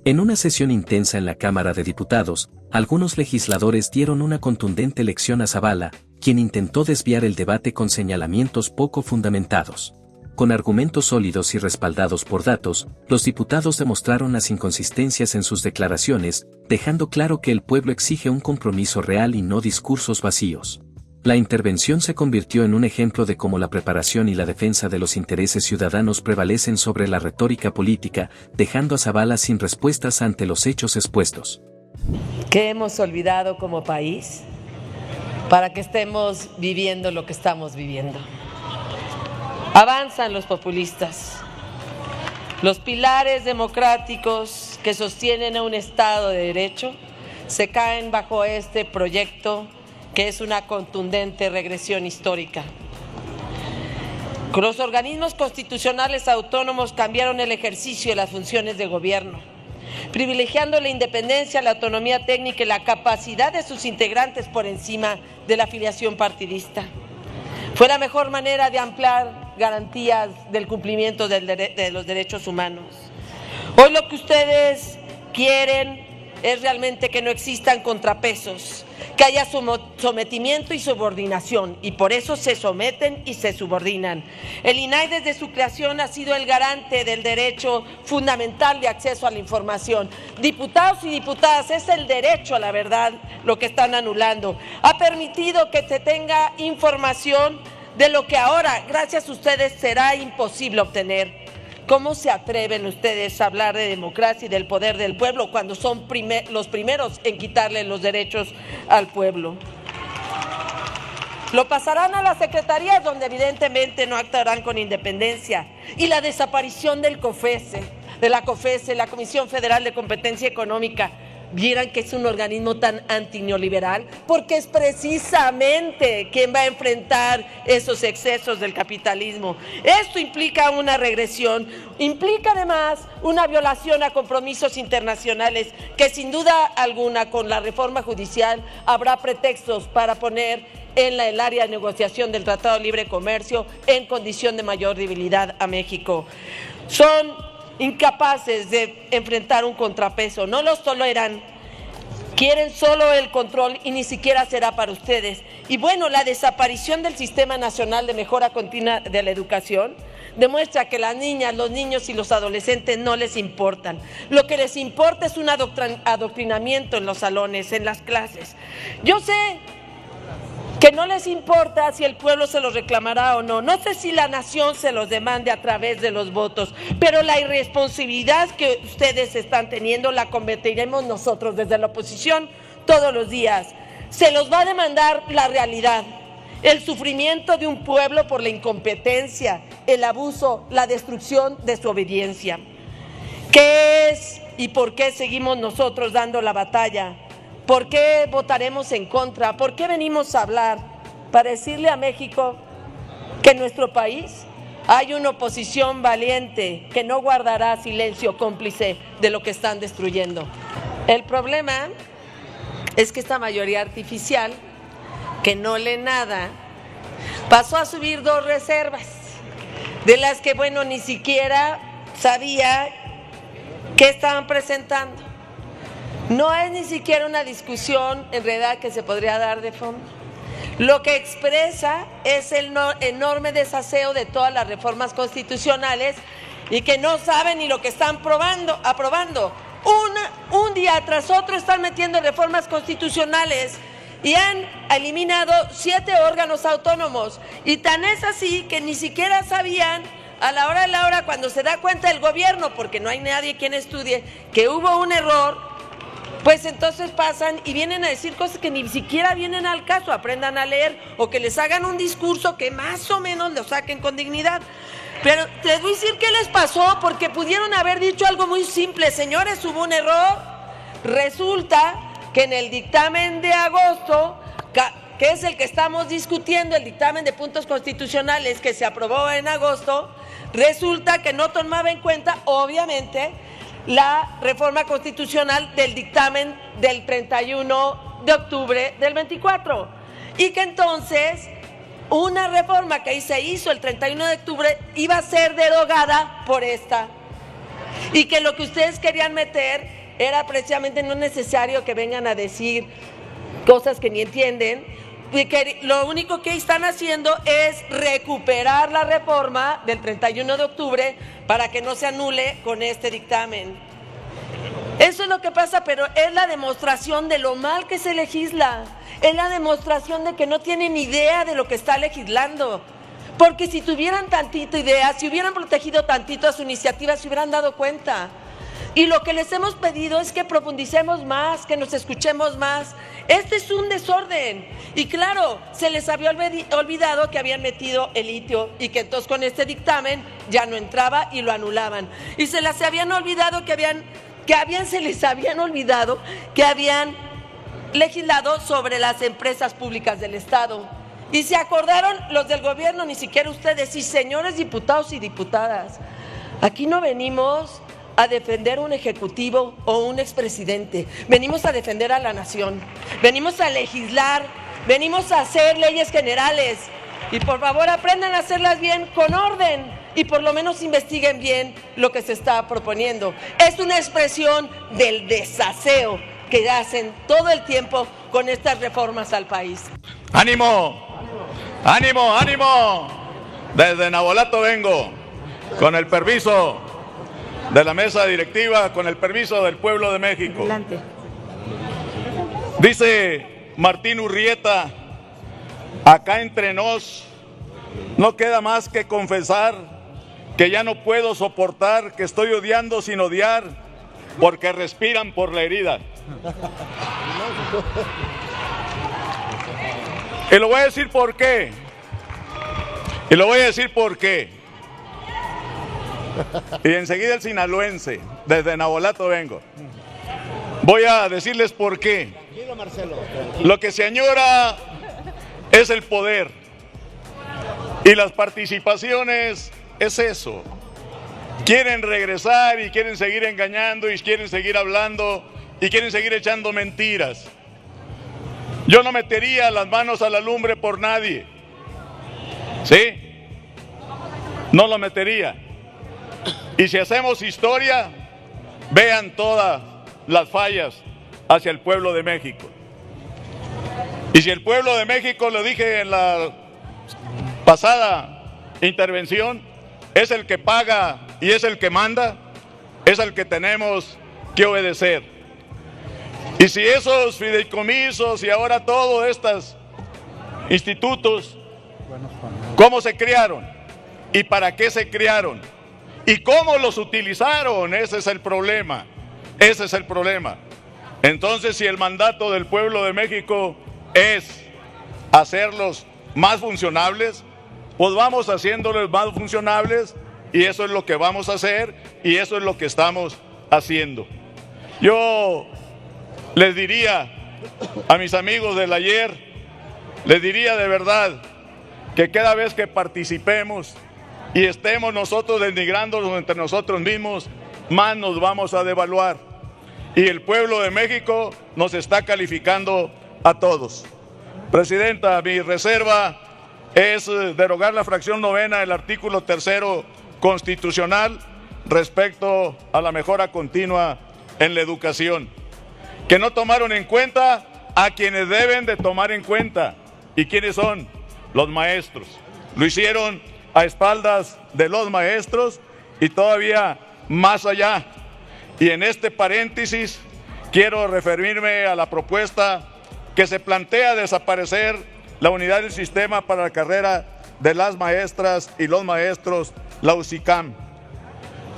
En una sesión intensa en la Cámara de Diputados, algunos legisladores dieron una contundente lección a Zavala, quien intentó desviar el debate con señalamientos poco fundamentados. Con argumentos sólidos y respaldados por datos, los diputados demostraron las inconsistencias en sus declaraciones, dejando claro que el pueblo exige un compromiso real y no discursos vacíos. La intervención se convirtió en un ejemplo de cómo la preparación y la defensa de los intereses ciudadanos prevalecen sobre la retórica política, dejando a Zavala sin respuestas ante los hechos expuestos. ¿Qué hemos olvidado como país para que estemos viviendo lo que estamos viviendo? Avanzan los populistas. Los pilares democráticos que sostienen a un Estado de Derecho se caen bajo este proyecto que es una contundente regresión histórica. Los organismos constitucionales autónomos cambiaron el ejercicio de las funciones de gobierno, privilegiando la independencia, la autonomía técnica y la capacidad de sus integrantes por encima de la afiliación partidista. Fue la mejor manera de ampliar garantías del cumplimiento de los derechos humanos. Hoy lo que ustedes quieren es realmente que no existan contrapesos, que haya sometimiento y subordinación, y por eso se someten y se subordinan. El INAI desde su creación ha sido el garante del derecho fundamental de acceso a la información. Diputados y diputadas, es el derecho a la verdad lo que están anulando. Ha permitido que se tenga información de lo que ahora, gracias a ustedes, será imposible obtener. ¿Cómo se atreven ustedes a hablar de democracia y del poder del pueblo cuando son los primeros en quitarle los derechos al pueblo? Lo pasarán a las secretarías, donde evidentemente no actuarán con independencia. Y la desaparición del COFESE, la Comisión Federal de Competencia Económica, vieran que es un organismo tan antineoliberal, porque es precisamente quien va a enfrentar esos excesos del capitalismo. Esto implica una regresión, implica además una violación a compromisos internacionales que sin duda alguna con la reforma judicial habrá pretextos para poner en el área de negociación del Tratado de Libre Comercio en condición de mayor debilidad a México. Son incapaces de enfrentar un contrapeso, no los toleran, quieren solo el control y ni siquiera será para ustedes. Y bueno, la desaparición del Sistema Nacional de Mejora Continua de la Educación demuestra que las niñas, los niños y los adolescentes no les importan. Lo que les importa es un adoctrinamiento en los salones, en las clases. Yo sé que no les importa si el pueblo se los reclamará o no. No sé si la nación se los demande a través de los votos, pero la irresponsabilidad que ustedes están teniendo la cometeremos nosotros desde la oposición todos los días. Se los va a demandar la realidad, el sufrimiento de un pueblo por la incompetencia, el abuso, la destrucción de su obediencia. ¿Qué es y por qué seguimos nosotros dando la batalla? ¿Por qué votaremos en contra? ¿Por qué venimos a hablar? Para decirle a México que en nuestro país hay una oposición valiente que no guardará silencio cómplice de lo que están destruyendo. El problema es que esta mayoría artificial, que no lee nada, pasó a subir 2 reservas, de las que, bueno, ni siquiera sabía qué estaban presentando. No es ni siquiera una discusión en realidad que se podría dar de fondo. Lo que expresa es el enorme desaseo de todas las reformas constitucionales y que no saben ni lo que están aprobando. Un día tras otro están metiendo reformas constitucionales y han eliminado 7 órganos autónomos. Y tan es así que ni siquiera sabían a la hora de la hora, cuando se da cuenta el gobierno, porque no hay nadie quien estudie, que hubo un error. Pues entonces pasan y vienen a decir cosas que ni siquiera vienen al caso. Aprendan a leer o que les hagan un discurso que más o menos lo saquen con dignidad. Pero les voy a decir qué les pasó, porque pudieron haber dicho algo muy simple. Señores, hubo un error. Resulta que en el dictamen de agosto, que es el que estamos discutiendo, el dictamen de puntos constitucionales que se aprobó en agosto, resulta que no tomaba en cuenta, obviamente, la reforma constitucional del dictamen del 31 de octubre del 24 y que entonces una reforma que se hizo el 31 de octubre iba a ser derogada por esta. y que lo que ustedes querían meter era precisamente no necesario que vengan a decir cosas que ni entienden, y que lo único que están haciendo es recuperar la reforma del 31 de octubre para que no se anule con este dictamen. Eso es lo que pasa, pero es la demostración de lo mal que se legisla, es la demostración de que no tienen idea de lo que está legislando. Porque si tuvieran tantito idea, si hubieran protegido tantito a su iniciativa, se hubieran dado cuenta. Y lo que les hemos pedido es que profundicemos más, que nos escuchemos más. Este es un desorden. Y claro, se les había olvidado que habían metido el litio y que entonces con este dictamen ya no entraba y lo anulaban. Y se les habían olvidado que habían legislado sobre las empresas públicas del Estado. Y se acordaron los del gobierno, ni siquiera ustedes, y señores diputados y diputadas, aquí no venimos a defender un ejecutivo o un expresidente, venimos a defender a la nación, venimos a legislar, venimos a hacer leyes generales y por favor aprendan a hacerlas bien con orden y por lo menos investiguen bien lo que se está proponiendo. Es una expresión del desaseo que hacen todo el tiempo con estas reformas al país. ¡Ánimo! ¡Ánimo, ánimo! Desde Navolato vengo, con el permiso de la mesa directiva, con el permiso del pueblo de México. Adelante. Dice Martín Urrieta, acá entre nos, no queda más que confesar que ya no puedo soportar, que estoy odiando sin odiar, porque respiran por la herida. Y lo voy a decir por qué. Y enseguida el sinaloense, desde Navolato vengo. Voy a decirles por qué. Lo que se añora es el poder. Y las participaciones es eso. Quieren regresar y quieren seguir engañando y quieren seguir hablando y quieren seguir echando mentiras. Yo no metería las manos a la lumbre por nadie. ¿Sí? No lo metería. Y si hacemos historia, vean todas las fallas hacia el pueblo de México. Y si el pueblo de México, lo dije en la pasada intervención, es el que paga y es el que manda, es el que tenemos que obedecer. Y si esos fideicomisos y ahora todos estos institutos, ¿cómo se crearon? ¿Y para qué se crearon? ¿Y cómo los utilizaron? Ese es el problema. Ese es el problema. Entonces, si el mandato del pueblo de México es hacerlos más funcionables, pues vamos haciéndolos más funcionables y eso es lo que vamos a hacer y eso es lo que estamos haciendo. Yo les diría a mis amigos del ayer, les diría de verdad que cada vez que participemos y estemos nosotros denigrándonos entre nosotros mismos, más nos vamos a devaluar. Y el pueblo de México nos está calificando a todos. Presidenta, mi reserva es derogar la fracción novena del artículo 3º constitucional respecto a la mejora continua en la educación. Que no tomaron en cuenta a quienes deben de tomar en cuenta. ¿Y quiénes son? Los maestros. Lo hicieron a espaldas de los maestros y todavía más allá. Y en este paréntesis quiero referirme a la propuesta que se plantea desaparecer la unidad del sistema para la carrera de las maestras y los maestros, la USICAM.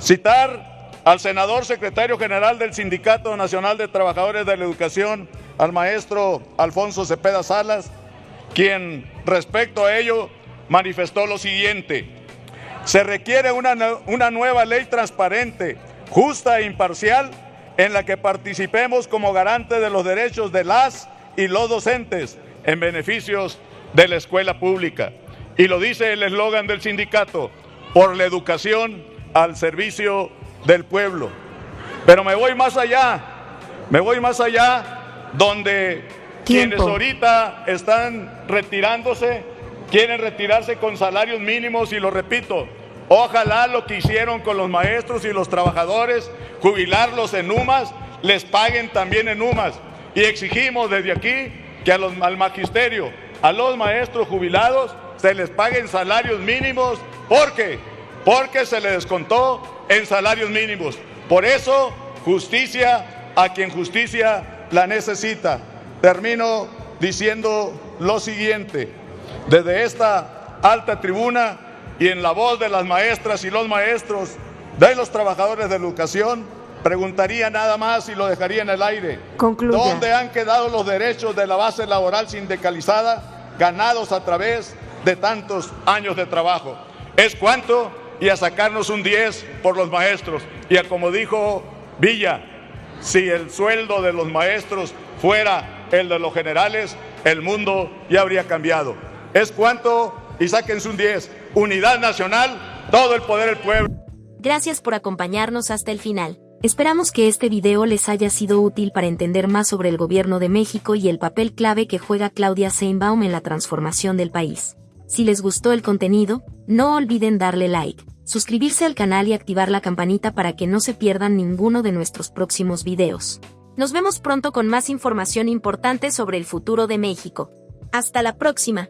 Citar al senador secretario general del Sindicato Nacional de Trabajadores de la Educación, al maestro Alfonso Cepeda Salas, quien respecto a ello manifestó lo siguiente: se requiere una nueva ley transparente, justa e imparcial, en la que participemos como garantes de los derechos de las y los docentes en beneficios de la escuela pública. Y lo dice el eslogan del sindicato: por la educación al servicio del pueblo. Pero me voy más allá, donde quienes ahorita están retirándose, quieren retirarse con salarios mínimos, y lo repito, Ojalá lo que hicieron con los maestros y los trabajadores, jubilarlos en UMAS, les paguen también en UMAS. Y exigimos desde aquí que al magisterio, a los maestros jubilados, se les paguen salarios mínimos. ¿Por qué? Porque se les descontó en salarios mínimos. Por eso, justicia a quien justicia la necesita. Termino diciendo lo siguiente. Desde esta alta tribuna y en la voz de las maestras y los maestros, de los trabajadores de la educación, preguntaría nada más y lo dejaría en el aire. Concluya. ¿Dónde han quedado los derechos de la base laboral sindicalizada ganados a través de tantos años de trabajo? ¿Es cuánto? Y a sacarnos un 10 por los maestros. Y a como dijo Villa, si el sueldo de los maestros fuera el de los generales, el mundo ya habría cambiado. ¿Es cuánto? Y sáquense un 10. Unidad nacional, todo el poder del pueblo. Gracias por acompañarnos hasta el final. Esperamos que este video les haya sido útil para entender más sobre el gobierno de México y el papel clave que juega Claudia Sheinbaum en la transformación del país. Si les gustó el contenido, no olviden darle like, suscribirse al canal y activar la campanita para que no se pierdan ninguno de nuestros próximos videos. Nos vemos pronto con más información importante sobre el futuro de México. Hasta la próxima.